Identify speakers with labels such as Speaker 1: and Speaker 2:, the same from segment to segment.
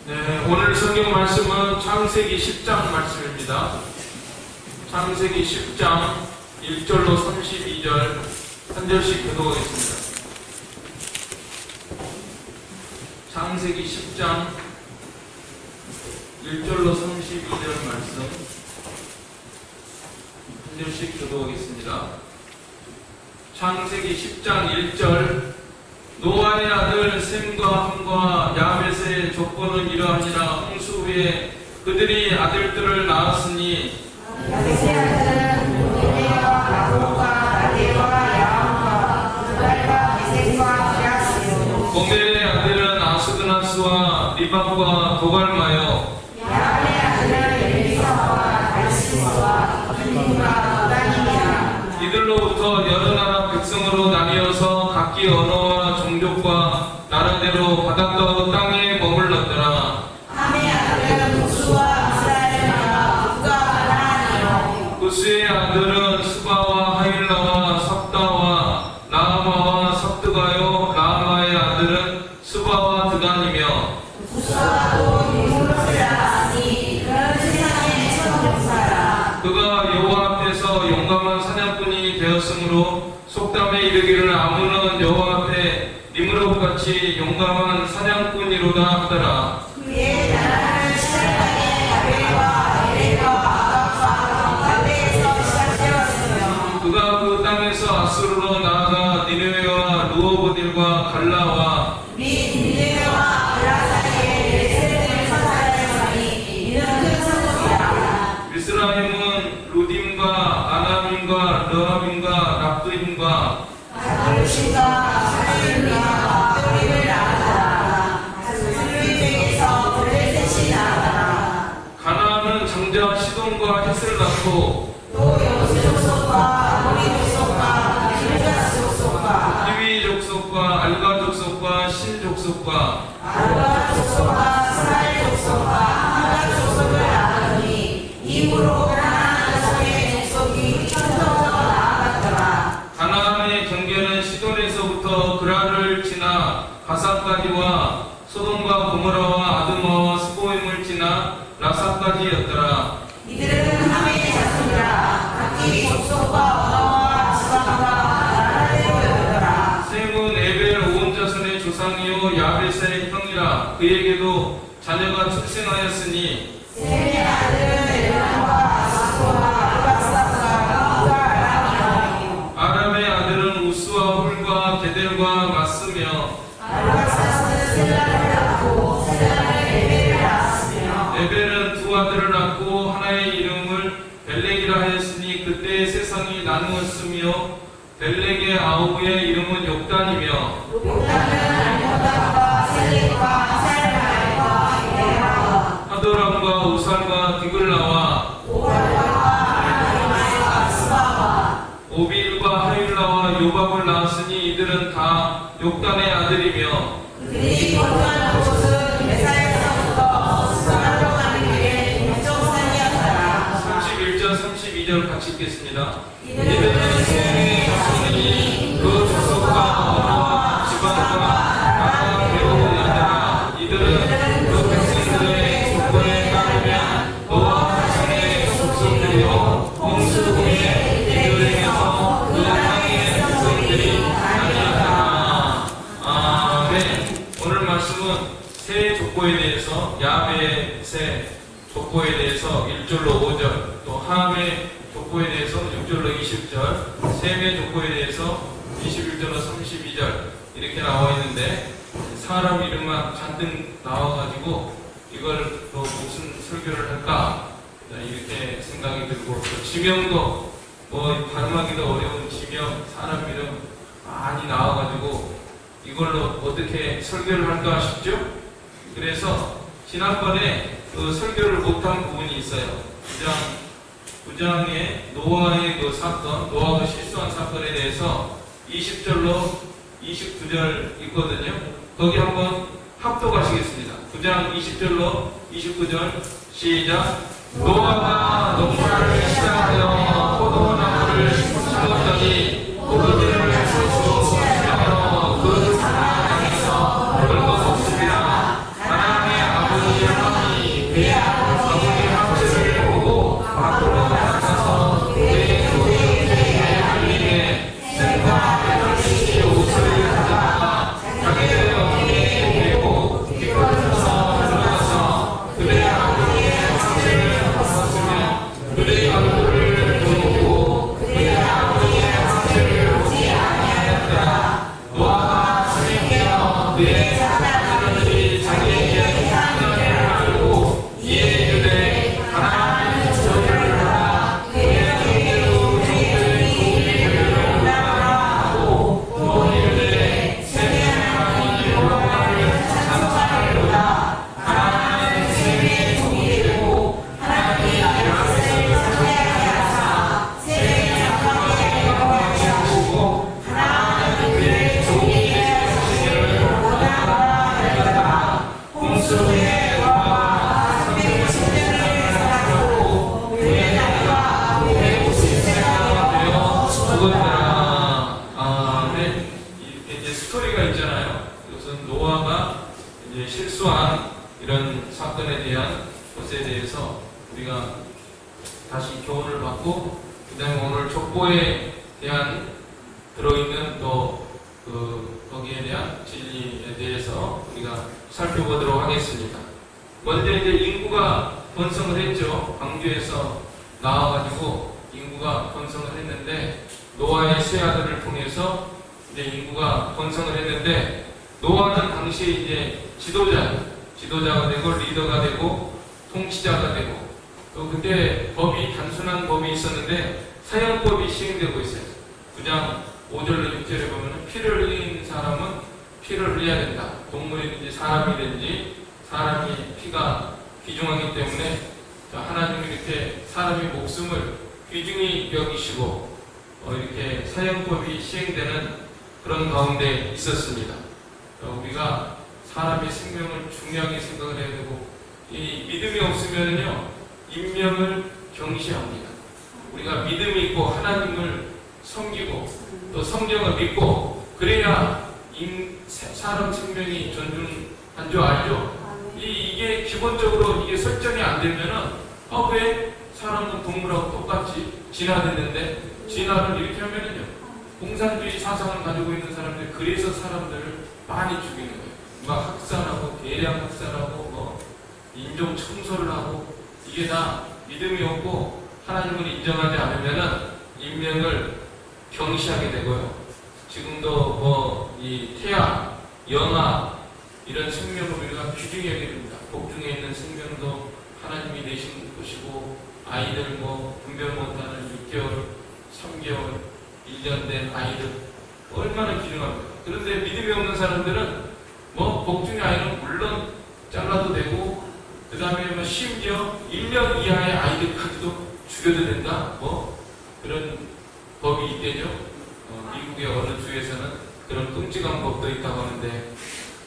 Speaker 1: 네, 오늘 성경 말씀은 창세기 10장 말씀입니다. 창세기 10장 1절로 32절 한 절씩 교독하겠습니다. 창세기 10장 1절로 32절 말씀 한 절씩 교독하겠습니다. 창세기 10장 1절 노아의 아들 셈과 함과 야벳의 조건은 이러하니라. 홍수 후에 그들이 아들들을 낳았으니
Speaker 2: 야벳의 아들은 노아와 가롯과 나대와 야함과 두발과 메섹과 기라스요.
Speaker 1: 고멜의 아들은 아스그나스와 리박과 도갈마요.
Speaker 2: 야함의 아들은 엘리사와 달시스와 김과 도단이니라.
Speaker 1: 이들로부터 여러 나라 백성으로 나뉘어서 각기 언어와 종족과 나라대로 바닷가 땅에 머물렀더라.
Speaker 2: 함의 아들은 구스와 이스라엘과 북과 가나안이요.
Speaker 1: 구스의 아들은 스바와 하일라와 삽다와 라마와 삽드가요. 라마의 아들은 스바와 드단이며
Speaker 2: 구스와도 유물을 낳았으니 그는 세상의 천종사라.
Speaker 1: 그가 여호와 앞에서 용감한 사냥꾼이 되었으므로 속담에 이르기를 아무는 여호와 앞에 니므롯같이 용감한 사냥꾼이로다 하더라.
Speaker 2: 그의 나라는 시작하게 야벨과 에렐과 아각과 갈대에서 시작되었으며
Speaker 1: 그가 그 땅에서 아수르로 나아가 니느웨와 루오보딜과 갈라와
Speaker 2: 및 니느웨와 갈라 사이에 레세를 사살하였으니 이는 큰 성읍이라.
Speaker 1: 미스라임은 루딤과 아남임과 르함임과 납두임과
Speaker 2: 아두루심과 사르임과 아두림을 낳았더라. 아두림에게서 블레셋이 나았더라.
Speaker 1: 가나안은 장자 시돈과 헷을 낳고
Speaker 2: 또 여수 족속과 아모리 족속과 길가스 족속과
Speaker 1: 히위 족속과 알가 족속과 신 족속과
Speaker 2: 아르바 족속과 스라엘 족속과 하가 족속을 낳았더니 이후로 가나안 족속의 족속이 천성으로 나아갔더라.
Speaker 1: 가나안의 경계는 시돈에서부터 그라를 지나 가사까지와 소돔과 고모라와 아드마와 스보임을 지나 라사까지였더라.
Speaker 2: 이들은 함의 자손이라. 각기 족속과 언어와 지방과 나라대로였더라.
Speaker 1: 셈은 에벨 온 자손의 조상이요 야벳의 형이라. 그에게도 자녀가 출생하였으니
Speaker 2: 셈의 아들은 엘람과 아사토와 아르바사가 그가 아람이요.
Speaker 1: 아람의 아들은 우스와 훌과 게델과 마스며
Speaker 2: 아르바사스는 셀라를 낳고 셀라는 에벨을 낳았으며
Speaker 1: 에벨은 두 아들을 낳고 하나의 이름을 벨렉이라 하였으니 그때 세상이 나누었으며 벨렉의 아우의 이름은 욕단이며
Speaker 2: 욕단은 알모단과 셀렉과 살말과 이레와
Speaker 1: 하도람과 우살과 디글라와
Speaker 2: 오발과 아라마와 스바와
Speaker 1: 오빌과 하일라와 요밥을 낳았으니 이들은 다 욕단의 아들이며
Speaker 2: 그들이 거주하는 곳은 메사에서부터 수산하러 가는 길에 동쪽산이었더라.
Speaker 1: 31절 32절 같이 읽겠습니다.
Speaker 2: 이들은
Speaker 1: 셈의 자손이니 그 족속과 언어와 지방과 나라대로였더라. 이들은 그 백성들의 조건에 따르면 노아 자손의 족속들이요 홍수 후에 이들에게서 그 땅의 백성들이 나뉘었더라. 아멘. 오늘 말씀은 세 족보에 대해서 야벳의 족보에 대해서 1절로 5절, 또 함의 족보에 대해서 6절로 20절, 셈의 족보에 대해서 21절로 32절 이렇게 나와 있는데 사람 이름만 잔뜩 나와가지고 이걸 또 무슨 설교를 할까 이렇게 생각이 들고 또 지명도 뭐 발음하기도 어려운 지명, 사람 이름 많이 나와가지고 이걸로 어떻게 설교를 할까 싶죠? 그래서 지난번에 그 설교를 못한 부분이 있어요. 9장에 노아의 그 사건, 노아가 실수한 사건에 대해서 20절로 29절 있거든요. 거기 한번 합독하시겠습니다. 9장 20절로 29절 시작. 노아가 농사를 시작하여 포도나무를 심었더니 포도주를 수 없으며 그 땅에서 별것 없습니다. 하나님의 아버지 아브라함이 그의 아버지의 형체를 보고 밖으로 나가서 그의 조상의 할림에 생과 멸치의 옷을 가져다가 자기의 어머니에 메고 기껏해서 들어가서 그의 아버지의 형체를 벗었으며 그의 얼굴을 보고 그의 아버지의 형체를 보지 아니하였더라. 노아가 사냥하여 그의 자녀들이 자기에게 하나님을 알고 이에 유대 하나님의 저주를 하라. 그의 종들로 종들의 종들을 올라가고 또 이르되 세상의 여호와를 찬송하리로다. 하나님의 세계의 종이 되고 하나님의 열쇠를 차지하게 하사 세계의 장막에 영광을 보고 하나님은 그의 종이 되시기를 원하노라 하였다. 홍수의 여호와 360년을 살았고 그의 나이가 150세가 되어 죽었더라. 아멘. 이렇게 이제 스토리가 있잖아요. 그것은 노아가 이제 실수한 이런 사건에 대한 것에 대해서 우리가 다시 교훈을 받고 그다음에 오늘 족보에 대한 들어있는 또 거기에 대한 진리에 대해서 우리가 살펴보도록 하겠습니다. 먼저 이제 인구가 번성을 했죠. 광주에서 나와가지고 인구가 번성을 했는데 노아의 세 아들을 통해서 이제 인구가 번성을 했는데 노아는 당시에 이제 지도자가 되고 리더가 되고 통치자가 되고 또 그때 법이 단순한 법이 있었는데 사형법이 시행되고 있어요. 9장 5절로 6절에 보면 피를 흘린 사람은 피를 흘려야 된다. 동물이든지 사람이든지 사람이 피가 귀중하기 때문에 하나님이 이렇게 사람의 목숨을 귀중히 여기시고 이렇게 사형법이 시행되는 그런 가운데 있었습니다. 우리가 사람의 생명을 중요하게 생각을 해야 되고 이 믿음이 없으면요 인명을 경시합니다. 우리가 믿음이 있고 하나님을 섬기고 또 성경을 믿고 그래야 사람 생명이 존중한 줄 알죠? 이게 기본적으로 이게 설정이 안 되면은 왜 사람은 동물하고 똑같이 진화됐는데 진화를 이렇게 하면은요 공산주의 사상을 가지고 있는 사람들 그래서 사람들을 많이 죽이는 거예요. 누가 학살하고 대량 학살하고 인종 청소를 하고 이게 다 믿음이 없고 하나님을 인정하지 않으면은 인명을 경시하게 되고요. 지금도 이 태아, 영아 이런 생명을 우리가 귀중히 여겨야 됩니다. 복중에 있는 생명도 하나님이 내신 것이고 아이들 분별 못하는 6개월, 3개월, 1년 된 아이들 얼마나 귀중합니까? 그런데 믿음이 없는 사람들은 복중의 아이는 물론 잘라도 되고 그 다음에 심지어 1년 이하의 아이들까지도 죽여도 된다? 그런 법이 있대죠. 미국의 어느 주에서는 그런 끔찍한 법도 있다고 하는데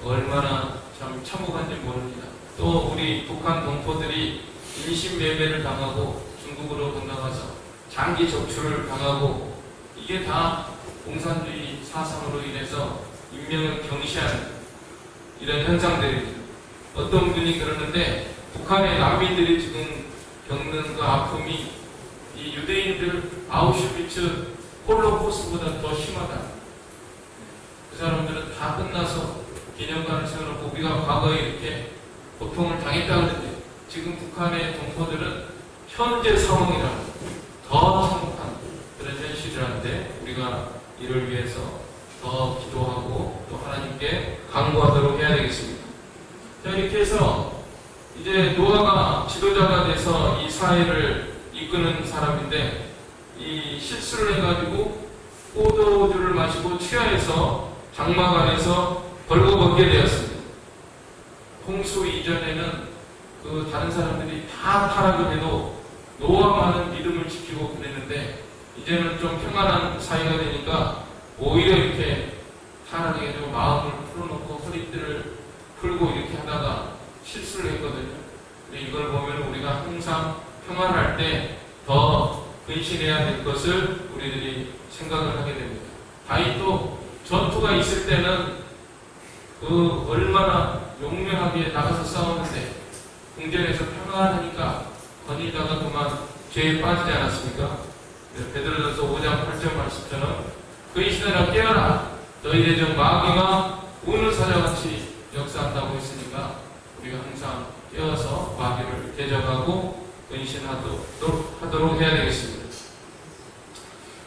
Speaker 1: 얼마나 참 참혹한지 모릅니다. 또 우리 북한 동포들이 인신매매를 당하고 중국으로 건너가서 장기 적출을 당하고 이게 다 공산주의 사상으로 인해서 인명을 경시하는 이런 현상들이죠. 어떤 분이 그러는데 북한의 난민들이 지금 겪는 그 아픔이 이 유대인들 아우슈비츠 홀로코스트보다 더 심하다. 그 사람들은 다 끝나서 기념관을 세워놓고 우리가 과거에 이렇게 고통을 당했다 그러는데 지금 북한의 동포들은 현재 상황이라고 더 참혹한 그런 현실이라는데 우리가 이를 위해서 더 기도하고 또 하나님께 간구하도록 해야 되겠습니다. 자, 이렇게 해서 이제 노아가 지도자가 돼서 이 사회를 이끄는 사람인데 이 실수를 해가지고 포도주를 마시고 취하해서 장막 안에서 벌거벗게 되었습니다. 홍수 이전에는 그 다른 사람들이 다 타락을 해도 노아만은 믿음을 지키고 그랬는데 이제는 좀 평안한 사이가 되니까 오히려 이렇게 타락해가지고 마음을 풀어놓고 허리띠를 풀고 이렇게 하다가 실수를 했거든요. 근데 이걸 보면 우리가 항상 평안할 때 더 근신해야 될 것을 우리들이 생각을 하게 됩니다. 다윗도 전투가 있을 때는 얼마나 용맹하게 나가서 싸웠는데 궁전에서 평안하니까 거닐다가 그만 죄에 빠지지 않았습니까? 베드로전서 5장 8절 말씀처럼 그의 시대라 깨어라 너희의 종 마귀가 우는 사자같이 역사한다고 했으니까 우리가 항상 깨어서 마귀를 대적하고 근신하도록 해야 되겠습니다.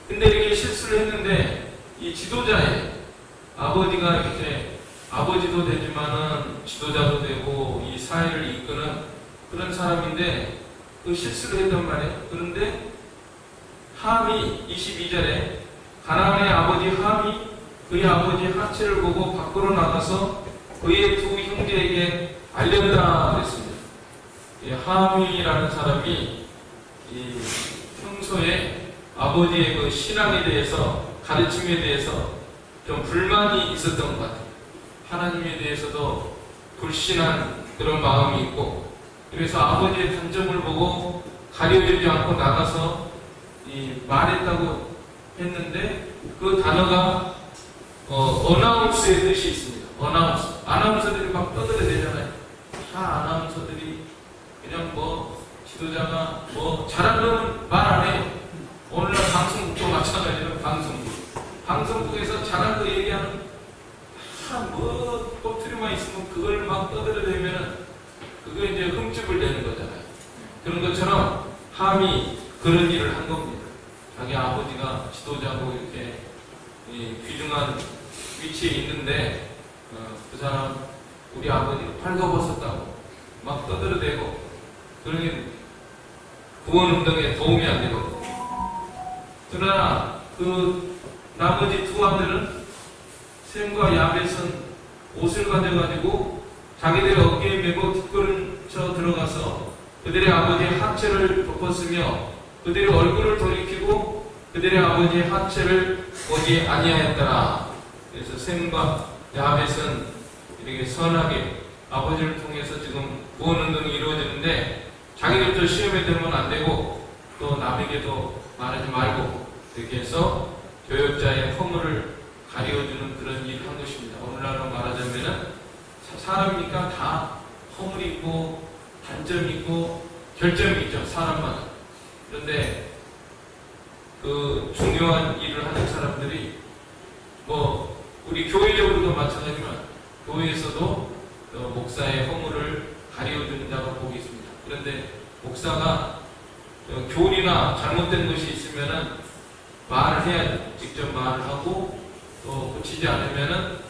Speaker 1: 근데 이렇게 실수를 했는데 이 지도자의 아버지가 이렇게 아버지도 되지만은 지도자도 되고 이 사회를 이끄는 그런 사람인데 그 실수를 했단 말이에요. 그런데 함이 22절에 가나안의 아버지 함이 그의 아버지 하체를 보고 밖으로 나가서 그의 두 형제에게 알렸다 그랬습니다. 이 함이라는 사람이 이 평소에 아버지의 그 신앙에 대해서 가르침에 대해서 좀 불만이 있었던 것 같아요. 하나님에 대해서도 불신한 그런 마음이 있고 그래서 아버지의 단점을 보고 가려주지 않고 나가서 말했다고 했는데 그 단어가 어나운스의 뜻이 있습니다. 어나운스. 아나운서들이 막 떠들어대잖아요. 다 아나운서들이 그냥 뭐 지도자가 뭐 잘한 건 말 안 해요. 오늘날 방송국도 마찬가지로 방송국에서 잘한 거 얘기하는 뭐 꼬투리만 있으면 그걸 막 떠들어대면 그거 이제 흠집을 내는 거잖아요. 그런 것처럼 함이 그런 일을 한 겁니다. 자기 아버지가 지도자고 이렇게 귀중한 위치에 있는데 그 사람 우리 아버지가 팔거벗었다고 막 떠들어대고 그러니 구원운동에 도움이 안 되거든요. 그러나 그 나머지 두 아들은 셈과 야벳은 옷을 가져가지고 자기들의 어깨에 메고 뒷걸음쳐 들어가서 그들의 아버지의 하체를 덮었으며 그들의 얼굴을 돌이키고 그들의 아버지의 하체를 보지 아니하였더라. 그래서 셈과 야벳은 이렇게 선하게 아버지를 통해서 지금 구원운동이 이루어지는데 자기들도 시험에 들면 안 되고 또 남에게도 말하지 말고 이렇게 해서 교역자의 허물을 가려주는 그런 일을 한 것입니다. 오늘날로 말하자면 사람이니까 다 허물이 있고 단점이 있고 결점이 있죠. 사람마다. 그런데 그 중요한 일을 하는 사람들이 뭐 우리 교회적으로도 마찬가지지만 교회에서도 목사의 허물을 가려주는 자가 복이 있습니다. 그런데 목사가 교리나 잘못된 것이 있으면은 말을 해야죠. 직접 말을 하고 또 고치지 않으면은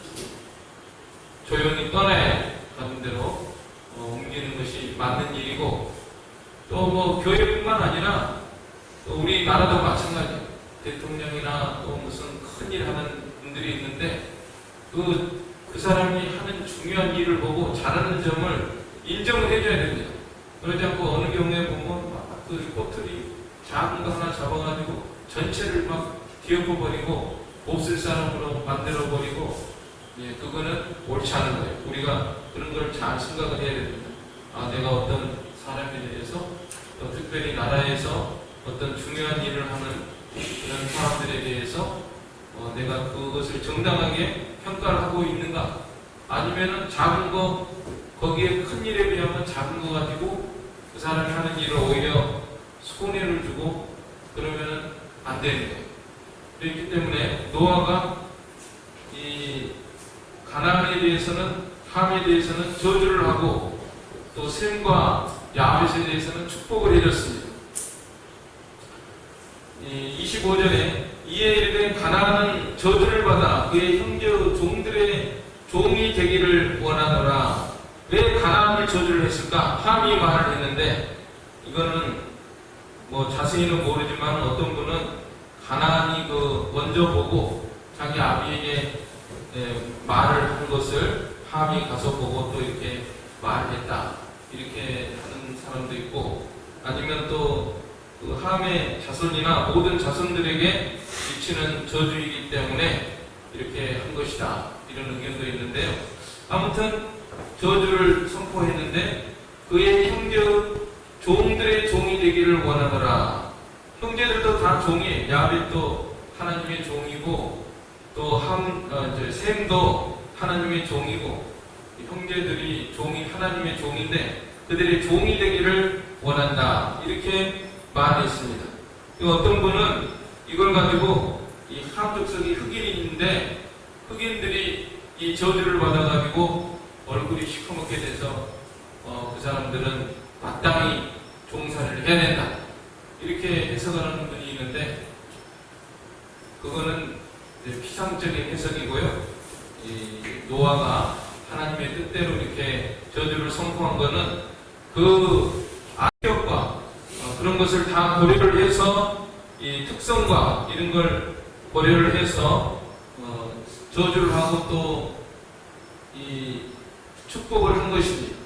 Speaker 1: 조용히 떠나야 하는 대로 옮기는 것이 맞는 일이고 또 뭐 교회뿐만 아니라 또 우리나라도 마찬가지예요. 대통령이나 또 무슨 큰일 하는 분들이 있는데 그 사람이 하는 중요한 일을 보고 잘하는 점을 인정을 해줘야 됩니다. 그러지 않고 어느 경우에 보면 막 그 꼬투리 작은 거 하나 잡아가지고 전체를 막 뒤엎어버리고 없을 사람으로 만들어버리고 그거는 옳지 않은 거예요. 우리가 그런 걸 잘 생각을 해야 됩니다. 내가 어떤 사람에 대해서 또 특별히 나라에서 어떤 중요한 일을 하는 그런 사람들에 대해서 내가 그것을 정당하게 평가를 하고 있는가 아니면은 작은 거 거기에 큰 일에 비하면 작은 거 가지고 그 사람이 하는 일을 오히려 손해를 주고 그러면은 안 되는 거예요. 그렇기 때문에 노아가 이 가나안에 대해서는 함에 대해서는 저주를 하고 또 셈과 야벳에 대해서는 축복을 해줬습니다. 25절에 이에 이르되 가나안은 저주를 받아 그의 형제 종들의 종이 되기를 원하노라. 왜 가나안을 저주를 했을까? 함이 말을 했는데 이거는 뭐 자세히는 모르지만 어떤 분은 가나안이 먼저 보고 자기 아비에게 말을 한 것을 함이 가서 보고 또 이렇게 말했다 이렇게 하는 사람도 있고 아니면 또 그 함의 자손이나 모든 자손들에게 미치는 저주이기 때문에 이렇게 한 것이다 이런 의견도 있는데요. 아무튼 저주를 선포했는데 그의 형제 종들의 종이 되기를 원하더라. 형제들도 다 종이에요. 야벳도 하나님의 종이고 또 셈도 하나님의 종이고 형제들이 하나님의 종인데 그들의 종이 되기를 원한다. 이렇게 말했습니다. 어떤 분은 이걸 가지고 이 함족성이 흑인인데 흑인들이 이 저주를 받아가지고 얼굴이 시커멓게 돼서 그 사람들은 마땅히 종사를 해야 된다. 이렇게 해석을 하는 분이 있는데 그거는 피상적인 해석이고요. 이 노아가 하나님의 뜻대로 이렇게 저주를 선포한 거는 그 악격과 그런 것을 다 고려를 해서 이 특성과 이런 걸 고려를 해서 저주를 하고 또 이 축복을 한 것입니다.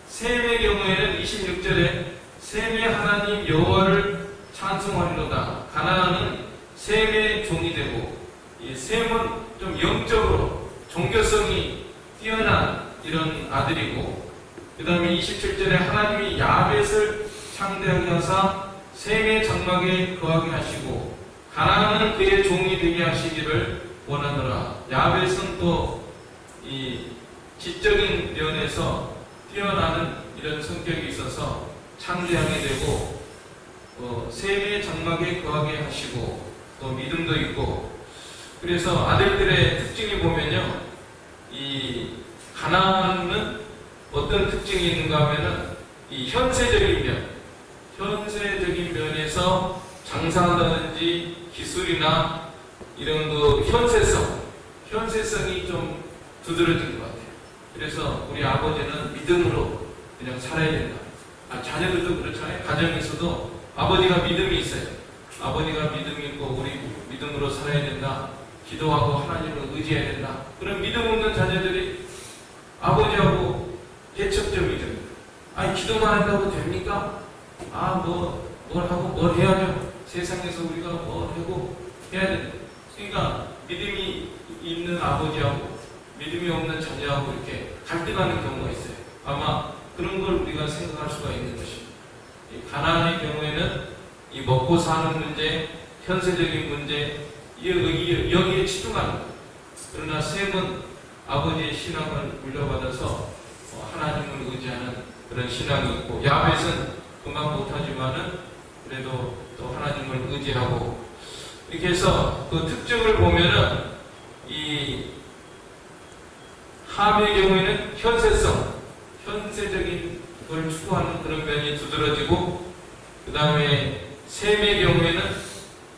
Speaker 1: 셈의 경우에는 26절에 셈의 하나님 여호와를 찬송하리로다. 가나안은 셈의 종이 되고 이 셈은 좀 영적으로 종교성이 뛰어난 이런 아들이고 그 다음에 27절에 하나님이 야벳을 창대하게 하사 셈의 장막에 거하게 하시고 가나안은 그의 종이 되게 하시기를 원하노라. 야벳은 또 이 지적인 면에서 뛰어나는 이런 성격이 있어서 창대하게 되고 셈의 장막에 거하게 하시고 또 믿음도 있고 그래서 아들들의 특징이 보면요. 이 가나안은 어떤 특징이 있는가 하면은 이 현세적인 면에서 장사한다든지 기술이나 이런 그 현세성이 좀 두드러진 것 같아요. 그래서 우리 아버지는 믿음으로 그냥 살아야 된다. 자녀들도 그렇잖아요. 가정에서도 아버지가 믿음이 있어요. 아버지가 믿음이 있고 우리 믿음으로 살아야 된다. 기도하고 하나님을 의지해야 된다. 그런 믿음 없는 자녀들이 아버지하고 대척점이죠. 기도만 한다고 됩니까? 뭘 하고 뭘 해야죠. 세상에서 우리가 뭘 하고 해야 된다. 그러니까 믿음이 있는 아버지하고 믿음이 없는 자녀하고 이렇게 갈등하는 경우가 있어요. 아마 그런 걸 우리가 생각할 수가 있는 것입니다. 가나안의 경우에는 이 먹고 사는 문제, 현세적인 문제, 여기에 치중하는 거예요. 그러나 셈은 아버지의 신앙을 물려받아서 하나님을 의지하는 그런 신앙이 있고 야벳은 금방 못하지만은 그래도 또 하나님을 의지하고 이렇게 해서 그 특징을 보면은 이 함의 경우에는 현세적인 걸 추구하는 그런 면이 두드러지고 그 다음에 셈의 경우에는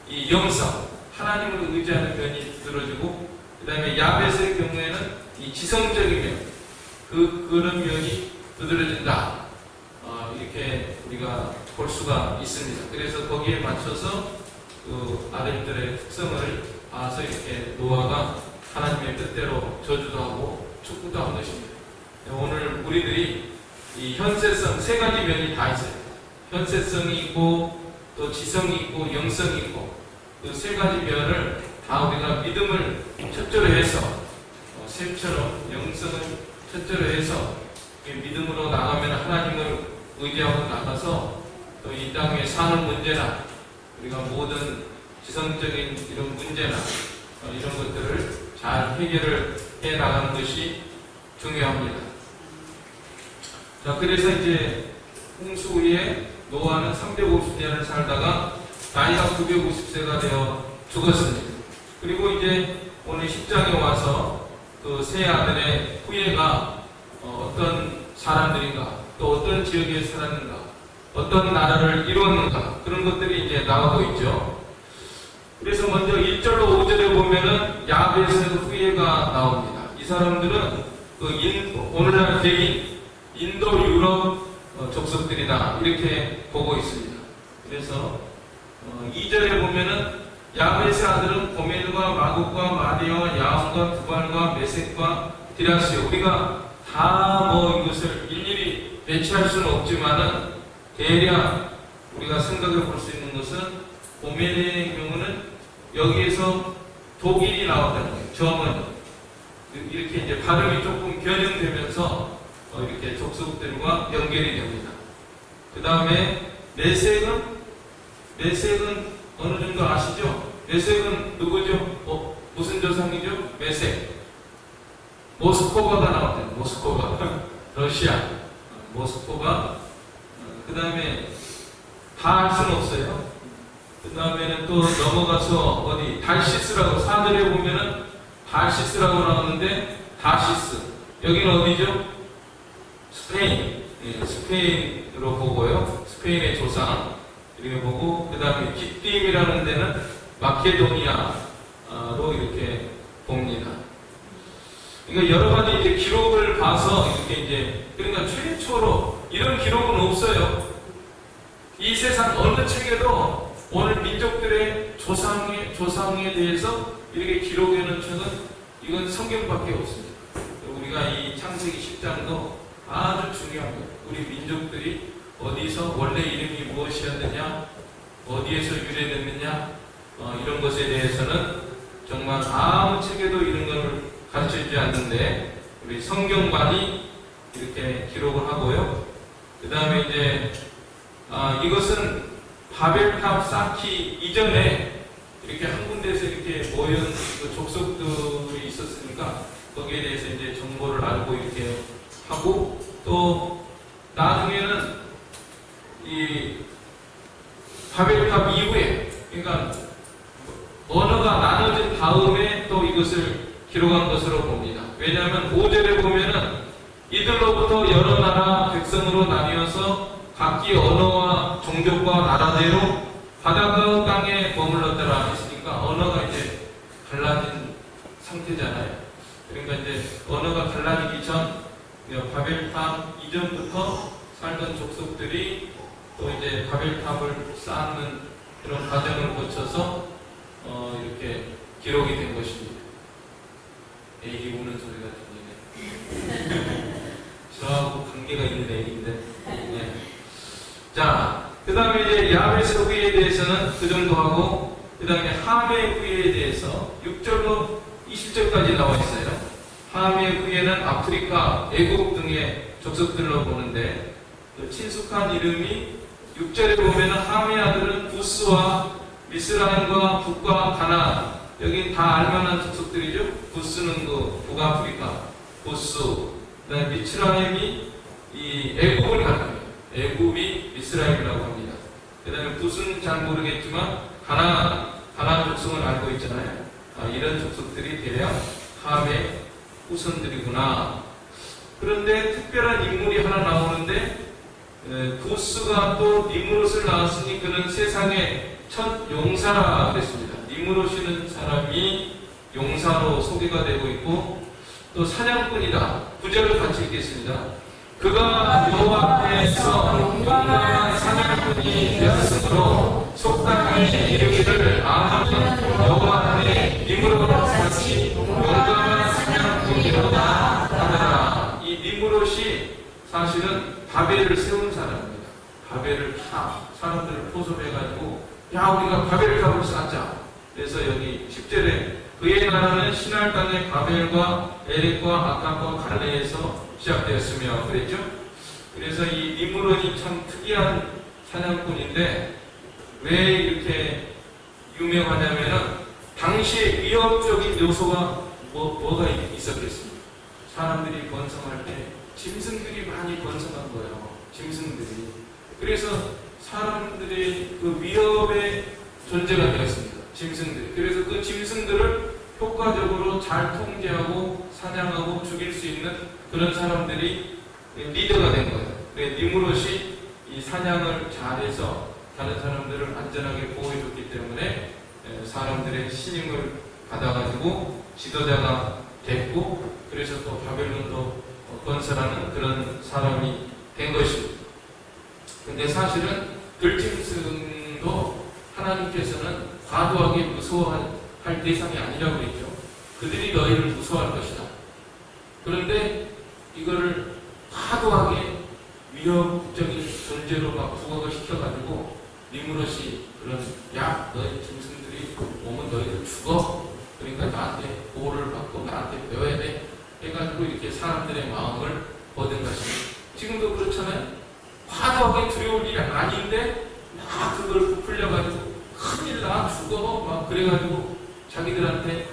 Speaker 1: 이 영성, 하나님을 의지하는 면이 두드러지고 그 다음에 야벳의 경우에는 이 지성적인 면, 그런 면이 두드러진다. 이렇게 우리가 볼 수가 있습니다. 그래서 거기에 맞춰서 그 아들들의 특성을 봐서 이렇게 노아가 하나님의 뜻대로 저주도 하고 축구도 한 것입니다. 오늘 우리들이 이 현세성 세 가지 면이 다 있어요. 현세성이 있고 또 지성이 있고 영성이 있고 그 세 가지 면을 다 우리가 믿음을 첫째로 해서 셈처럼 영성을 첫째로 해서 믿음으로 나가면 하나님을 의지하고 나가서 또 이 땅에 사는 문제나 우리가 모든 지성적인 이런 문제나 이런 것들을 잘 해결을 해 나가는 것이 중요합니다. 자, 그래서 이제 홍수 후에 노아는 350년을 살다가 나이가 950세가 되어 죽었습니다. 그리고 이제 오늘 10장에 와서 그 세 아들의 후예가 어떤 사람들인가, 또 어떤 지역에 살았는가, 어떤 나라를 이루었는가, 그런 것들이 이제 나오고 있죠. 그래서 먼저 1절로 5절에 보면은 야벳의 후예가 나옵니다. 이 사람들은 오늘날 백인, 인도, 유럽 족속들이다. 이렇게 보고 있습니다. 그래서 2절에 보면은 야벳의 아들은 고멜과 마국과 마디와 야온과 두발과 메섹과 디라스요. 우리가 다 이것을 일일이 배치할 수는 없지만은 대략 우리가 생각해 볼 수 있는 것은 고멜의 경우는 여기에서 독일이 나왔다는 거예요. 점은 이렇게 이제 발음이 조금 변형되면서 이렇게 족속들과 연결이 됩니다. 그 다음에 메섹은 어느 정도 아시죠? 메섹은 누구죠? 무슨 조상이죠? 메섹. 모스코바가 나왔대요. 모스코바. 러시아. 모스크바, 그 다음에 다 할 수는 없어요. 그 다음에는 또 넘어가서 어디 달시스라고 사들에 보면은 달시스라고 나오는데 다시스 여기는 어디죠? 스페인. 예, 스페인으로 보고요. 스페인의 조상 이렇게 보고 그 다음에 기띠임이라는 데는 마케도니아로 이렇게 봅니다. 그러니까 여러 가지 이제 기록을 봐서 이렇게 이제 그러니까 최초로 이런 기록은 없어요. 이 세상 어느 책에도 오늘 민족들의 조상에 대해서 이렇게 기록해 놓은 책은 이건 성경밖에 없습니다. 우리가 이 창세기 10장도 아주 중요한 거예요. 우리 민족들이 어디서 원래 이름이 무엇이었느냐, 어디에서 유래됐느냐, 이런 것에 대해서는 정말 아무 책에도 이런 것을 가르쳐주지 않는데 우리 성경만이 이렇게 기록을 하고요. 그 다음에 이제 이것은 바벨탑 쌓기 이전에 이렇게 한 군데에서 이렇게 모인 그 족속들이 있었으니까 거기에 대해서 이제 정보를 알고 이렇게 하고 또 나중에는 이 바벨탑 이후에 그러니까 언어가 나눠진 다음에 또 이것을 기록한 것으로 봅니다. 왜냐하면 5절에 보면은 이들로부터 여러 나라 백성으로 나뉘어서 각기 언어와 종족과 나라대로 바닷가 땅에 머물렀더라 했으니까 언어가 이제 갈라진 상태잖아요. 그러니까 이제 언어가 갈라지기 전 바벨탑 이전부터 살던 족속들이 또 이제 바벨탑을 쌓는 그런 과정을 거쳐서 이렇게 기록이 된 것입니다. 애기 우는 소리가 들리네. 저하고 관계가 있는 애기인데. 네. 자, 그 다음에 이제 야베스 후예에 대해서는 그 정도 하고, 그 다음에 하메 후예에 대해서 6절로 20절까지 나와 있어요. 하메 후예는 아프리카, 애국 등의 족속들로 보는데, 친숙한 이름이 6절에 보면 하메 아들은 부스와 미스라임과 북과 가나안, 여기 다 알만한 족속들이죠. 부스는 그 북아프리카, 부스, 그 다음에 미스라임이 이 애국을 가져요. 애굽이 이스라엘이라고 합니다. 그 다음에 부스는 잘 모르겠지만 가나안 족속을 알고 있잖아요. 이런 족속들이 대략 함의 후손들이구나. 그런데 특별한 인물이 하나 나오는데 부스가 또 니므롯을 낳았으니 그는 세상의 첫 용사라 그랬습니다. 니므롯이라는 사람이 용사로 소개가 되고 있고 또 사냥꾼이다. 9절을 같이 읽겠습니다. 그가 여호와 앞에서 용감한 사냥꾼이 되었으므로 속담에 이르기를 아합은 여호와 앞에 니므롯 같이 용감한 사냥꾼이로다 하더라. 이 니므롯이 사실은 바벨을 세운 사람입니다. 바벨을 다 사람들을 포섭해가지고 야 우리가 바벨탑을 쌓자. 그래서 여기 10절에 그의 나라는 신할 땅의 바벨과 에렉과 아깝과 갈레에서 시작되었으며 그랬죠. 그래서 이 니므롯이 참 특이한 사냥꾼인데 왜 이렇게 유명하냐면은 당시에 위협적인 요소가 뭐가 있었겠습니까? 사람들이 번성할 때 짐승들이 많이 번성한 거예요. 짐승들이. 그래서 사람들이 그 위협의 존재가 되었습니다. 짐승들. 그래서 그 짐승들을 효과적으로 잘 통제하고 사냥하고 죽일 수 있는 그런 사람들이 리더가 된 거예요. 니므롯이 이 사냥을 잘해서 다른 사람들을 안전하게 보호해줬기 때문에 사람들의 신임을 받아가지고 지도자가 됐고 그래서 또 바벨론도 건설하는 그런 사람이 된 것입니다. 근데 사실은 들짐승도 하나님께서는 과도하게 무서워할 대상이 아니라고 했죠. 그들이 너희를 무서워할 것이다. 그런데 이거를 과도하게 위협적인 존재로 막 부각을 시켜가지고 니므롯이 그런 야 너희 짐승들이 오면 너희들 죽어. 그러니까 나한테 보호를 받고 나한테 배워야 돼. 해가지고 이렇게 사람들의 마음을 얻은 것입니다. 지금도 그렇잖아요. 과도하게 두려울 일이 아닌데 막 그걸 부풀려가지고 큰일 나 죽어 막 그래가지고 자기들한테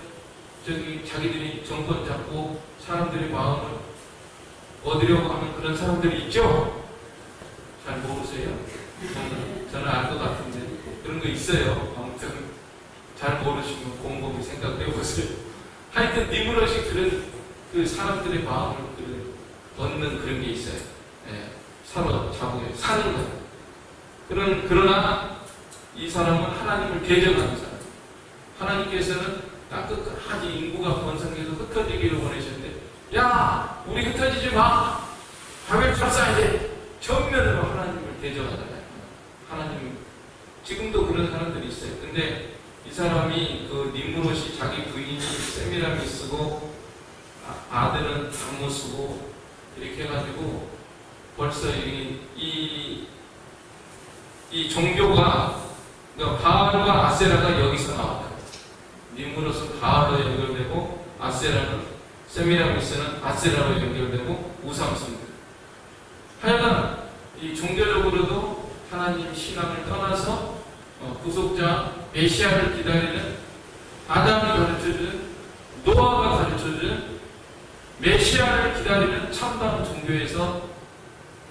Speaker 1: 자기들이 정권 잡고 사람들의 마음을 얻으려고 하는 그런 사람들이 있죠? 잘 모르세요? 저는 알 것 같은데 그런 거 있어요. 아무튼 잘 모르시면 곰곰이 생각해 보세요. 하여튼 니무롯이 그런 그 사람들의 마음을 얻는 그런 게 있어요. 예, 사로잡고 사는 거. 그러나 이 사람은 하나님을 대적하는 사람. 하나님께서는 딱 끝까지 인구가 번성해서 흩어지기를 원하셨는데, 야, 우리 흩어지지 마. 바벨 쳤어야 돼. 정면으로 하나님을 대적하잖아요. 하나님, 지금도 그런 사람들이 있어요. 근데 이 사람이 그 니무롯이 자기 부인이 세미라미스고 아들은 담무스고 이렇게 해가지고 벌써 이 종교가 그러니까 바알과 아세라가 여기서 나왔다. 니무롯은 바알로 연결되고 아세라는 세미라미스는 아세라로 연결되고 우상숭배. 하여간 이 종교적으로도 하나님 신앙을 떠나서 구속자 메시아를 기다리는 아담이 가르쳐준 노아가 가르쳐준 메시아를 기다리는 참다운 종교에서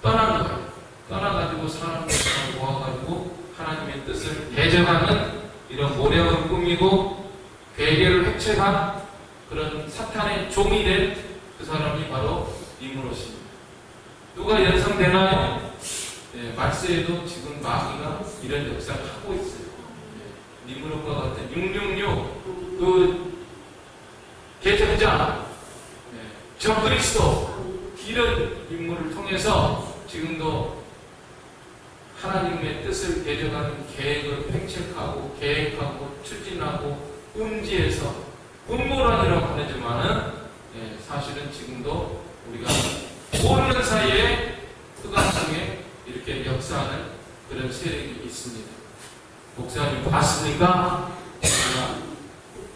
Speaker 1: 떠난 거예요. 떠나가지고 사람들을 모아가지고 하나님의 뜻을 대적하는 이런 모략을 꾸미고 괴계를 획책한 그런 사탄의 종이 된 그 사람이 바로 니무롯입니다. 누가 연상되나요? 네, 말세에도 지금 마귀가 이런 역사를 하고 있어요. 네, 니무롯과 같은 666 그 개정자, 네, 저 그리스도 이런 인물을 통해서 지금도 하나님의 뜻을 대적하는 계획을 획책하고 계획하고 추진하고 음지에서 음모론이라고 하지만은 예, 사실은 지금도 우리가 모르는 사이에 흑암 속에 이렇게 역사하는 그런 세력이 있습니다. 목사님 봤습니까?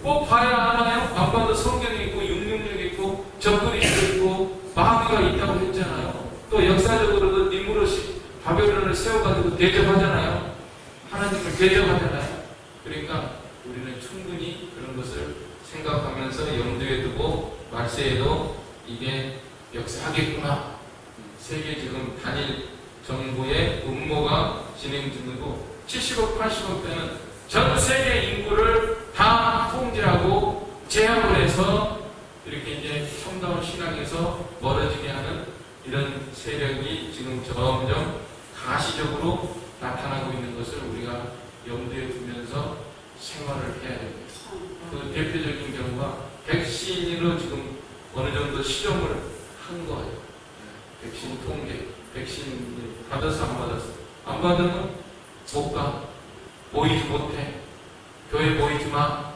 Speaker 1: 꼭 봐야 하나요? 안 봐도 성경이 있고 666 있고 적그리스도 있고 마귀가 있다고 했잖아요. 또 역사적으로도 니무롯이 바벨론을 세워가지고 대적하잖아요. 하나님을 대적하잖아요. 그러니까 우리는 충분히 그런 것을 생각하면서 염두에 두고 말세에도 이게 역사하겠구나. 세계 지금 단일 정부의 음모가 진행 중이고 70억, 80억 대는 전 세계 인구를 다 통제하고 제압을 해서 이렇게 이제 참다운 신앙에서 멀어지게 하는 이런 세력이 지금 점점 가시적으로 나타나고 있는 것을 우리가 염두에 두면서 생활을 해야 됩니다. 그 대표적인 경우가 백신으로 지금 어느 정도 실험을 한 거예요. 백신 통계, 백신 받았어 안 받았어? 안 받으면 못 가, 모이지 못해, 교회 모이지 마,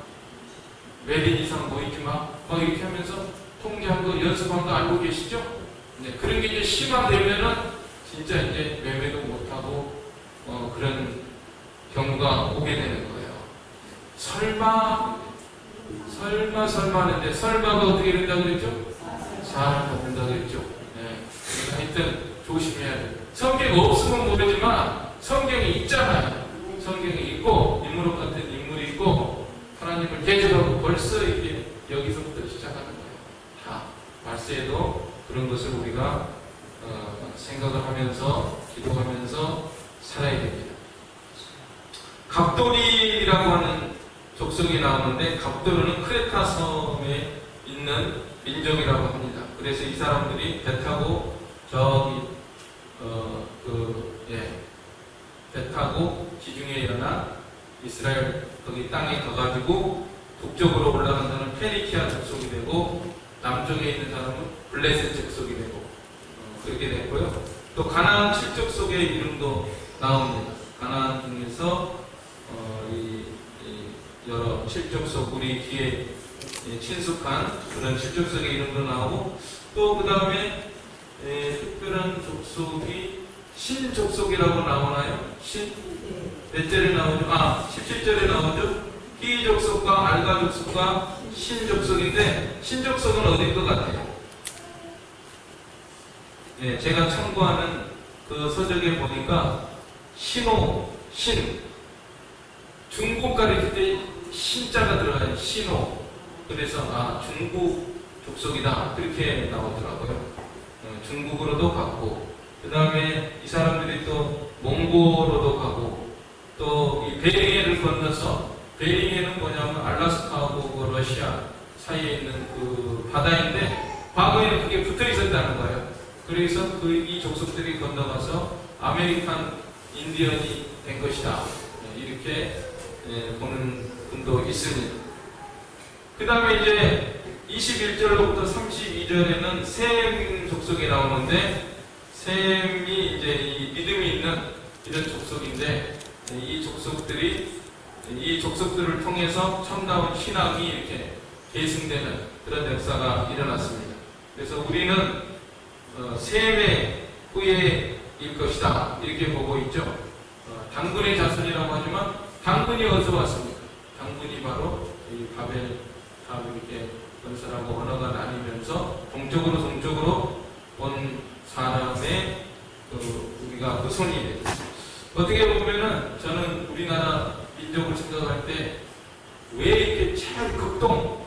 Speaker 1: 매일 이상 모이지 마, 막 이렇게 하면서 통제한 거, 연습한 거 알고 계시죠? 네, 그런 게 이제 심화되면은 진짜 이제 매매도 못하고 그런 경우가 오게 되는 거예요. 설마 하는데 설마가 어떻게 된다고 그랬죠? 사람 된다고 그랬죠. 네. 하여튼 조심해야 돼요. 성경 없으면 모르지만 성경이 있잖아요. 성경이 있고 인물 같은 인물이 있고 하나님을 대적하고 벌써 이게 여기서부터 시작하는 거예요. 다 말세에도 그런 것을 우리가 생각을 하면서 기도하면서 살아야 됩니다. 갑돌이라고 하는 족속이 나오는데 갑돌은 크레타 섬에 있는 민족이라고 합니다. 그래서 이 사람들이 배 타고 저기 배 타고 지중해에 일어나 이스라엘 거기 땅에 가가지고 북쪽으로 올라간 사람은 페니키아 족속이 되고 남쪽에 있는 사람은 블레셋 족속이 되고 그렇게 됐고요. 또 가나안 7족속의 이름도 나옵니다. 가나안 중에서 여러 7족속 우리 뒤에 친숙한 그런 7족속의 이름도 나오고 또 그 다음에 특별한 족속이 신족속이라고 나오나요? 몇 절에 나오죠? 17절에 나오죠? 희족속과 알가족속과 신족속인데 신족속은 어디일 것 같아요? 네, 제가 참고하는 그 서적에 보니까 신호, 중국 가르칠 때 신자가 들어가요. 신호. 그래서 중국 족속이다 그렇게 나오더라고요. 중국으로도 갔고, 그 다음에 이 사람들이 또 몽고로도 가고, 또 이 베링해를 건너서, 베링해는 뭐냐면 알라스카하고 그 러시아 사이에 있는 그 바다인데, 과거에는 그게 붙어 있었다는 거예요. 그래서 이 족속들이 건너가서 아메리칸 인디언이 된 것이다. 이렇게 보는 분도 있습니다. 그 다음에 이제 21절로부터 32절에는 셈 족속이 나오는데, 셈이 이제 이 믿음이 있는 이런 족속인데, 이 족속들을 통해서 참다운 신앙이 이렇게 계승되는 그런 역사가 일어났습니다. 그래서 우리는 셈의 후예일 것이다, 이렇게 보고 있죠. 당군의 자손이라고 하지만 당군이 어디서 왔습니까? 당군이 바로 이 바벨 다 이렇게 건설하고 언어가 나뉘면서 동쪽으로 온 사람의 우리가 후손이 되죠. 어떻게 보면은 저는 우리나라 민족을 생각할 때 왜 이렇게 제일 극동,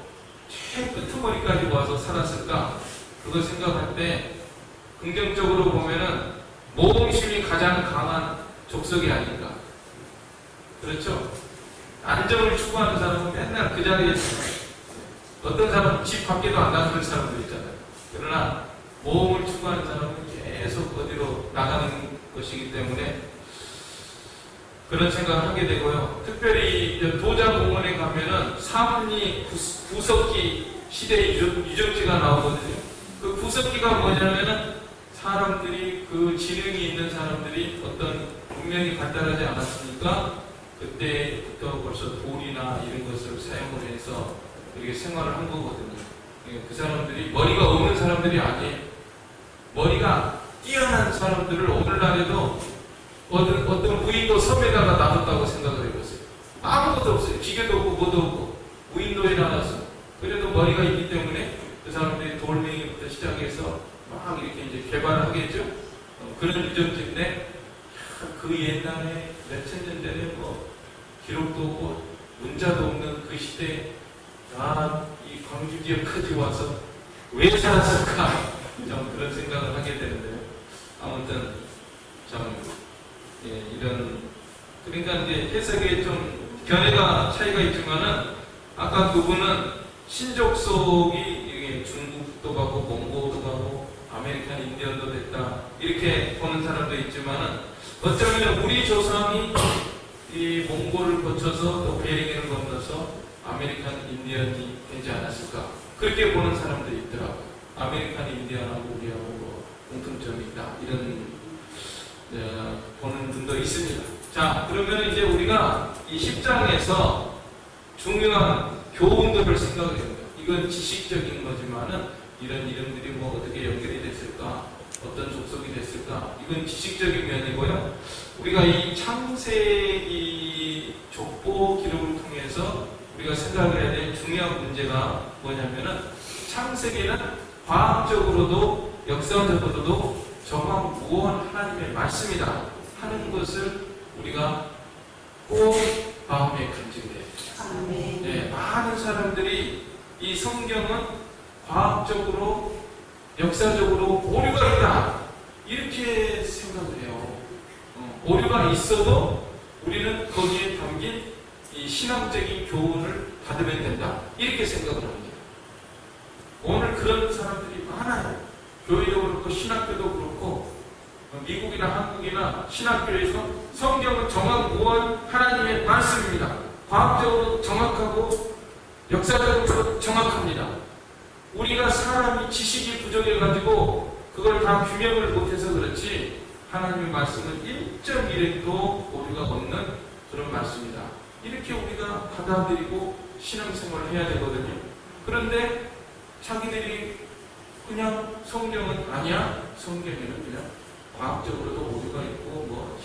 Speaker 1: 제일 끄트머리까지 와서 살았을까? 그걸 생각할 때 긍정적으로 보면은 모험심이 가장 강한 족속이 아닌가. 그렇죠? 안정을 추구하는 사람은 맨날 그 자리에 있어요. 어떤 사람은 집 밖에도 안 나가는 사람들 있잖아요. 그러나 모험을 추구하는 사람은 계속 어디로 나가는 것이기 때문에 그런 생각을 하게 되고요. 특별히 도자공원에 가면은 사문리 구석기 시대의 유적지가 나오거든요. 그 구석기가 뭐냐면은 사람들이, 그 지능이 있는 사람들이 어떤 문명이 발달하지 않았으니까 그때부터 벌써 돌이나 이런 것을 사용을 해서 이렇게 생활을 한 거거든요. 그 사람들이 머리가 없는 사람들이 아니에요. 머리가 뛰어난 사람들을 오늘날에도 어떤 무인도 섬에다가 놔뒀다고 생각을 해보세요. 아무것도 없어요. 기계도 없고 뭐도 없고 무인도에 놔놨어. 그래도 머리가 있기 때문에 그 사람들이 돌멩이부터 시작해서 막 이렇게 이제 개발을 하겠죠. 그런 유적지인데, 그 옛날에 몇천 년 전에 뭐 기록도 없고 문자도 없는 그 시대에 이 광주 지역까지 와서 왜 살았을까? 좀 그런 생각을 하게 되는데요. 아무튼 참 이런, 그러니까 이제 해석에 좀 견해가 차이가 있지만은, 아까 그분은 신족속이 이게 중국도 가고 몽고도 가고 아메리칸 인디언도 됐다, 이렇게 보는 사람도 있지만은, 어쩌면 우리 조상이 이 몽고를 거쳐서 또 베링해를 건너서 아메리칸 인디언이 되지 않았을까, 그렇게 보는 사람도 있더라고요. 아메리칸 인디언하고 우리하고 뭐 공통점이 있다, 이런 보는 분도 있습니다. 자, 그러면 이제 우리가 이 10장에서 중요한 교훈들을 생각을 해요. 이건 지식적인 거지만은 이런 이름들이 뭐 어떻게 연결이 됐을까, 어떤 족속이 됐을까, 이건 지식적인 면이고요. 우리가 이 창세기 족보 기록을 통해서 우리가 생각을 해야 될 중요한 문제가 뭐냐면은, 창세기는 과학적으로도 역사적으로도 정확무원 하나님의 말씀이다 하는 것을 우리가 꼭 마음에 간직해야 돼요. 네, 많은 사람들이 이 성경은 과학적으로, 역사적으로 오류가 있다, 이렇게 생각을 해요. 오류가 있어도 우리는 거기에 담긴 이 신앙적인 교훈을 받으면 된다, 이렇게 생각을 합니다. 오늘 그런 사람들이 많아요. 교회도 그렇고 신학교도 그렇고 미국이나 한국이나 신학교에서 성경은 정확무원 하나님의 말씀입니다. 과학적으로 정확하고 역사적으로 정확합니다. 우리가 사람이 지식이 부족해가지고 그걸 다 규명을 못해서 그렇지, 하나님의 말씀은 1.1핵도 오류가 없는 그런 말씀이다, 이렇게 우리가 받아들이고 신앙생활을 해야 되거든요. 그런데 자기들이 그냥 성경은 아니야, 성경에는 그냥 과학적으로도 오류가 있고 뭐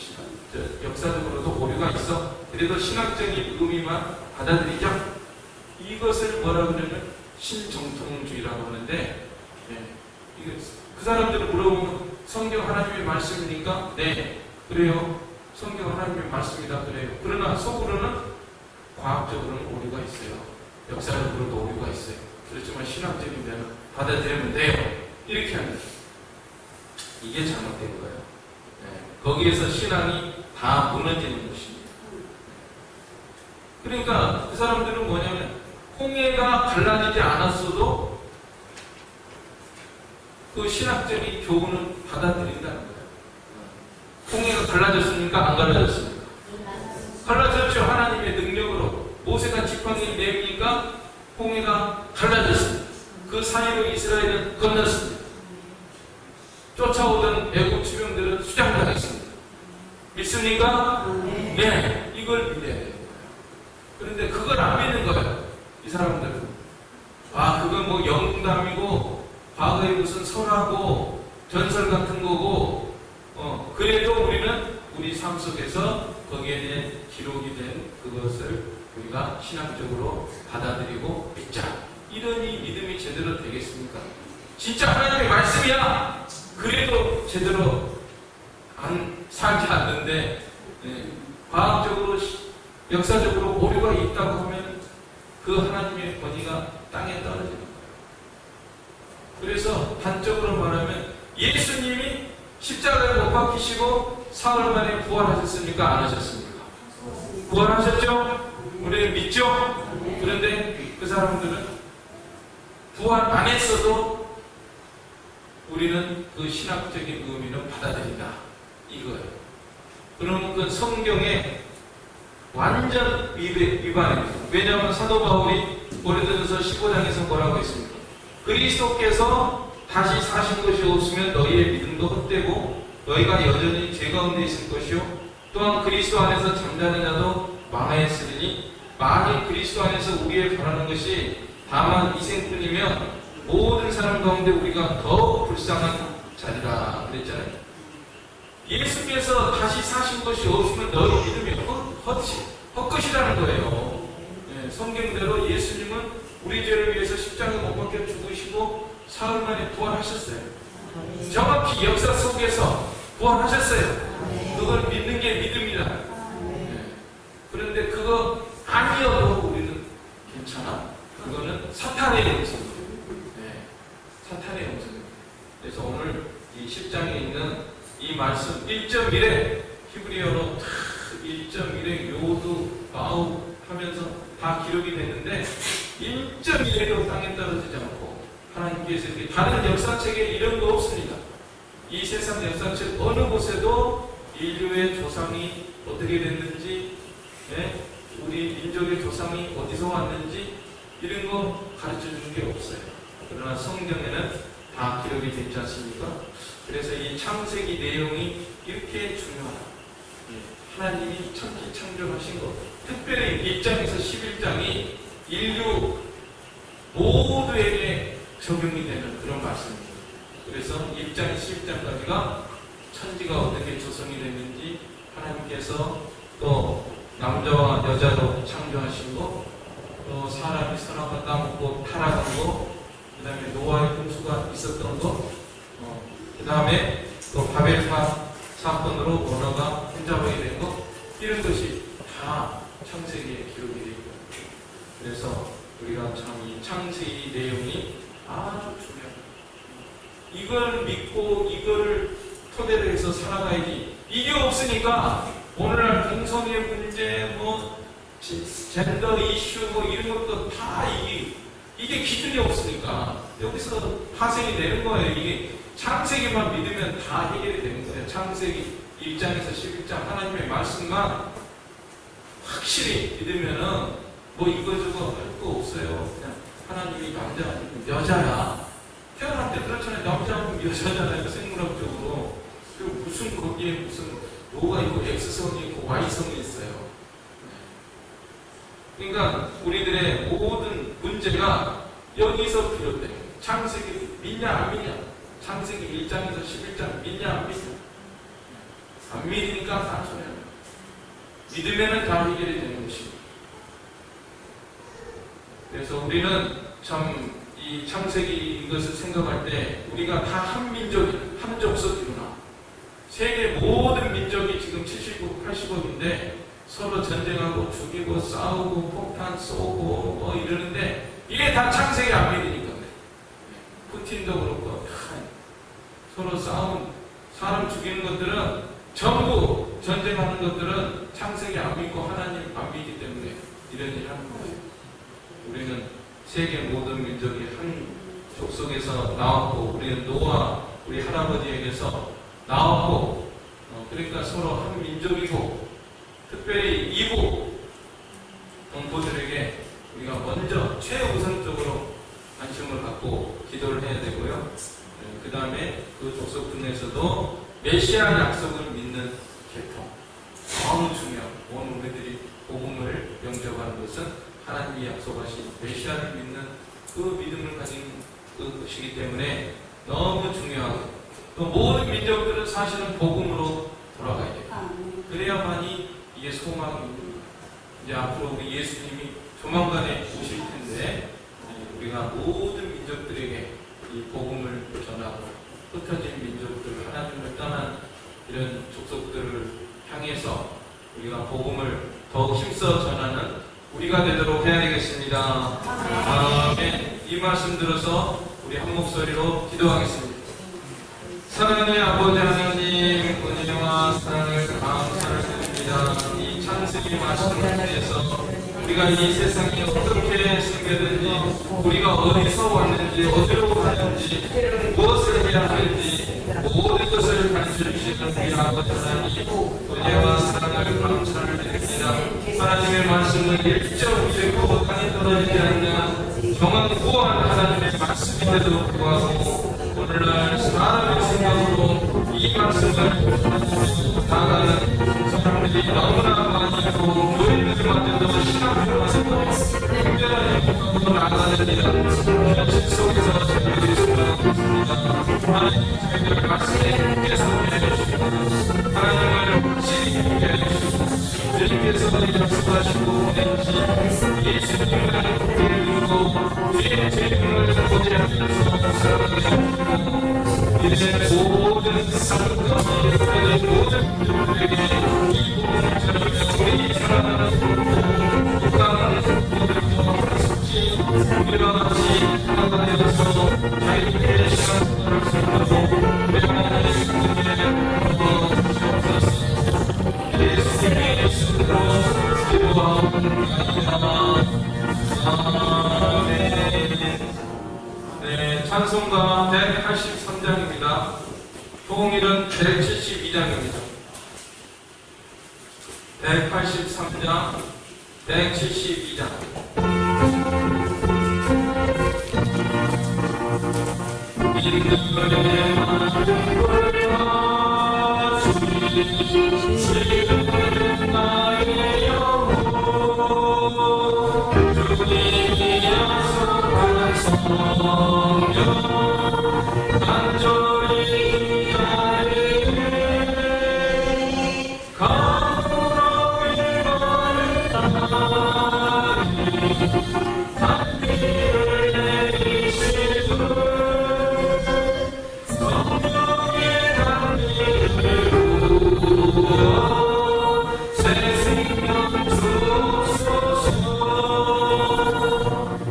Speaker 1: 역사적으로도 오류가 있어, 그래도 신학적인 의미만 받아들이자, 이것을 뭐라 그러면 신정통주의라고 하는데, 그 사람들을 물어보면 성경 하나님의 말씀이니까 네 그래요, 성경 하나님의 말씀이다 그래요. 그러나 속으로는 과학적으로는 오류가 있어요, 역사적으로도 오류가 있어요. 그렇지만 신학적인 면은 받아들이면 돼요, 이렇게 합니다. 이게 잘못된 거예요. 거기에서 신앙이 다 무너지는 것입니다. 그러니까 그 사람들은 뭐냐면 홍해가 갈라지지 않았어도 그 신학적인 교훈은 받아들인다는 거예요. 홍해가 갈라졌습니까? 안 갈라졌습니까? 갈라졌죠. 하나님의 능력으로. 모세가 지팡이를 내미니까 홍해가 갈라졌습니다. 그 사이로 이스라엘은 건넜습니다. 쫓아오던 애국 주병들은 수장당했습니다. 믿습니까? 네, 이걸 믿어야 돼요. 그런데 그걸 안 믿는 거예요. 이 사람들은. 아, 그건 뭐 영웅담이고 과거에 무슨 설하고 전설 같은 거고 그래도 우리는 우리 삶 속에서 거기에 대한 기록이 된 그것을 우리가 신앙적으로 받아들이고 믿자. 이러니 믿음이 제대로 되겠습니까? 진짜 하나님의 말씀이야! 그래도 제대로 살지 않는데 과학적으로 역사적으로 오류가 있다고 하면 그 하나님의 권위가 땅에 떨어지는 거예요. 그래서 단적으로 말하면 예수님이 십자가에 못 박히시고 사흘 만에 부활하셨습니까? 안 하셨습니까? 부활하셨죠? 우리 믿죠? 그런데 그 사람들은 부활 안 했어도 우리는 그 신학적인 의미는 받아들인다. 이거예요. 그러면 그 성경에 완전 위반입니다. 왜냐하면 사도 바울이 고린도전서 15장에서 뭐라고 했습니까? 그리스도께서 다시 사신 것이 없으면 너희의 믿음도 헛되고 너희가 여전히 죄 가운데 있을 것이요 또한 그리스도 안에서 잠자는 자도 망하였으니 만일 그리스도 안에서 우리의 바라는 것이 다만 이생뿐이면 모든 사람 가운데 우리가 더 불쌍한 자리라 그랬잖아요. 예수께서 다시 사신 것이 없으면 너희 믿음이 헛것이라는 거예요. 성경대로 예수님은 우리 죄를 위해서 십자가에 못 박혀 죽으시고 사흘 만에 부활하셨어요. 정확히 역사 속에서 부활하셨어요. 그걸 믿는 게 믿음이다. 그런데 그거 아니어도 우리는 괜찮아. 그거는 사탄의 영성이에요. 사탄의 영성입니다. 그래서 오늘 이 10장에 있는 이 말씀 1.1에 히브리어로 1.1에 요두 바우 하면서 다 기록이 됐는데 1.1에도 땅에 떨어지지 않고 하나님께서 이렇게 다른 역사책에 이런 거 없습니다. 이 세상 역사책 어느 곳에도 인류의 조상이 어떻게 됐는지 우리 민족의 조상이 어디서 왔는지 이런 거 가르쳐 주는 게 없어요. 그러나 성경에는 다 기록이 되지 않습니까? 그래서 이 창세기 내용이 이렇게 중요하다. 하나님이 천지 창조하신 것, 특별히 1장에서 11장이 인류 모두에게 적용이 되는 그런 말씀입니다. 그래서 1장, 11장까지가 천지가 어떻게 조성이 됐는지 하나님께서 또 남자와 여자로 창조하신 것, 또 사람이 선악과 따먹고 타락한 것, 그 다음에 노아의 홍수가 있었던 것, 그 다음에 또 바벨탑 사건으로 언어가 혼잡하게 된 것, 이런 것이 다 창세기에 기록이 되어 있고, 그래서 우리가 참 이 창세기 내용이 아주 중요합니다. 이걸 믿고 이걸 토대로 해서 살아가야지. 이게 없으니까 오늘날 동성애 문제, 젠더 이슈 이런 것도 다 이게 기준이 없으니까 여기서 파생이 되는 거예요. 이게 창세기만 믿으면 다 해결이 되는 거예요. 창세기 1장에서 11장 하나님의 말씀만 확실히 믿으면은 이거저거 할 거 없어요. 그냥 하나님이 남자 아니면 여자야. 태어날 때 그렇잖아요. 남자 아니면 여자잖아요. 생물학적으로. 그리고 거기에 무슨 O가 있고 X성이 있고 Y성이 있어요. 그러니까 우리들의 모든 문제가 여기서 비롯돼요. 창세기 믿냐 안 믿냐? 창세기 1장에서 11장 믿냐 안 믿냐? 안 믿으니까 단순해요. 믿으면 다 해결이 되는 것입니다. 그래서 우리는 참 이 창세기 이것을 생각할 때 우리가 다 한 민족이다. 한 족속이구나. 세계 모든 민족이 지금 70억, 80억인데 서로 전쟁하고 죽이고 싸우고 폭탄 쏘고 이러는데 이게 다 창세기 안 믿으니까 그래. 푸틴도 그렇고 서로 싸움 사람 죽이는 것들은 전부 전쟁하는 것들은 창세기 안 믿고 하나님 안 믿기 때문에 이런 일을 하는 거예요. 우리는 세계 모든 민족이 한 족속에서 나왔고 우리는 노아 우리 할아버지에게서 나왔고 그러니까 서로 한 민족이고 특별히 이국 동포들에게 우리가 먼저 최우선적으로 관심을 갖고 기도를 해야 되고요. 그 다음에 그 족속 중에서도 메시아 약속을 믿는 계통 너무 중요하고 오늘 우리들이 복음을 영접하는 것은 하나님이 약속하신 메시아를 믿는 그 믿음을 가진 그것이기 때문에 너무 중요하고 또 모든 민족들은 사실은 복음으로 돌아가야 돼요. 그래야만이 이게 소망입니다. 이제 앞으로 우리 예수님이 조만간에 오실 텐데 우리가 모든 민족들에게 이 복음을 전하고 흩어진 민족들 하나님을 떠난 이런 족속들을 향해서 우리가 복음을 더욱 힘써 전하는 우리가 되도록 해야 되겠습니다. 아멘. 이 말씀 들어서 우리 한 목소리로 기도하겠습니다. 사랑하는 아버지 하나님, 은혜와 사랑을 감사를 드립니다. 이 창세기 말씀을 통해서 우리가 이 세상이 어떻게 생겼는지, 우리가 어디서 왔는지, 어디로 가는지, 무엇을 해야 할지 모든 것을 가르쳐주시는 우리 아버지 하나님, 은혜와 사랑을 감사를 드립니다. 하나님의 말씀은 일정되고 땅에 떨어지지 않는 정확무한 하나님의 말씀인데도 불구하고 오늘날 사람의 생각으로 이 말씀을 나가는 사람들이 너무나 많이 있고 노인들마저도 신앙들마저도 특별한 행동으로 나가는 이런 현실 속에서 저희들이 살아가고 있습니다. 하나님 저희들 말씀에 계속해 주시고 하나님을 확실히 보게 해주시고 주님께서 약속하시고 보내주신 예수님을 보여주고 주의 죄를 보좌하면서 살아가게 해주시고 이제 모든 삶과 모든 분들에게 이 복음을 전하며 우리 사랑하는 북한 모두도 속히 우리와 같이 하나가 되어서 자유롭게 시간을 수 있도록 매번 예수님의 주옵소서. 예수님의 이름으로 기도하옵나이다. 아멘. 네, 찬송가 183장입니다. 통일은 172장입니다. 183장, 172장. 인들의 말과 주시는 나의 영혼 주님이 약속한 성령 간절히 기다리네 강으로 일어날 따르니 단비를 내리시듯 성령의 단비를 부어 새 생명 주소서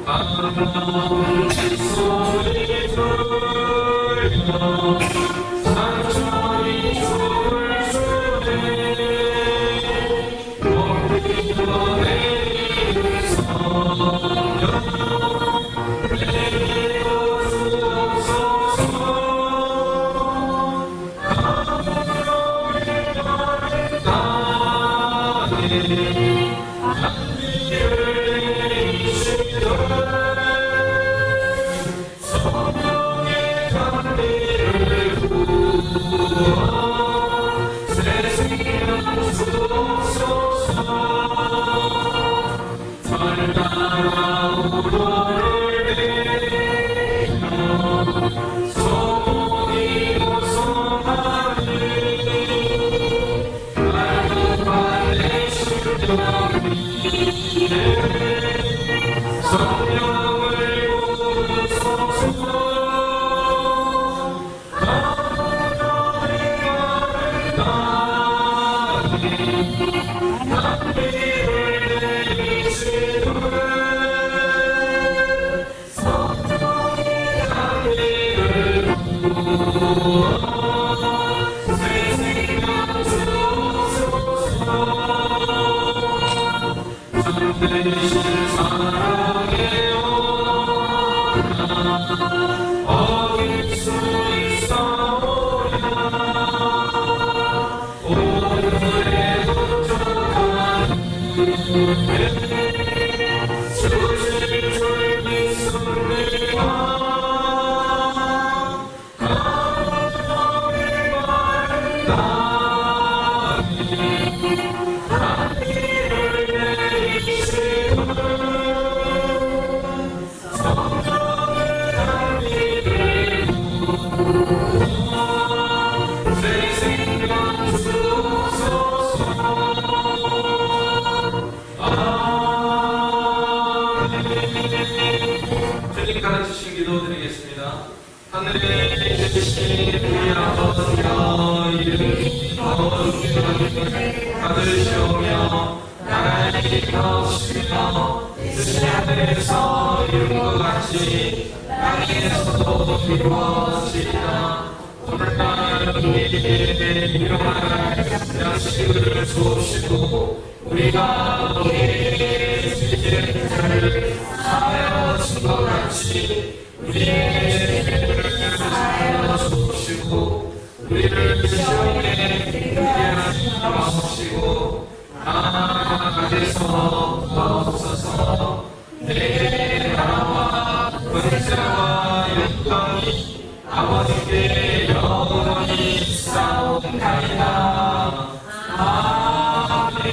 Speaker 1: 바람 소리 들려 산천이 춤을 추네 멈추어 내리는 성령 내리고 주옵소서 강으로 일어날 땅에 단비를 내리시던 성령의 단비를 부어 새 생명 주옵소서 달달아 우러를 내며 소문이 고소하니 알고만 내 심정이 성령을 부으소서 강하게 단비를 내리시듯 성령의 단비를 부어 주를 사랑해요. 어길 수 있사오랴. 오늘의 부족한 주실 줄 믿습니다. 주님 가르치신 기도 드리겠습니다. 하늘에 계신 우리 아버지여, 이름이 거룩히 받으시오며 나라의 것이며 뜻이 하늘에서 이룬 것 같이 땅에서도 이루어지리라. 오늘날 우리에게 일용할 양식을 주옵시고 우리가 우리에게 죄를 사하여 준 것 같이 우리에게 죄를 사하여 주옵시고 우리를 시험에 들게 하지 마옵시고 악에서 구하옵소서. 내 나라와 권세와 영광이 아버지께 영원히 싸움나이다. 아멘.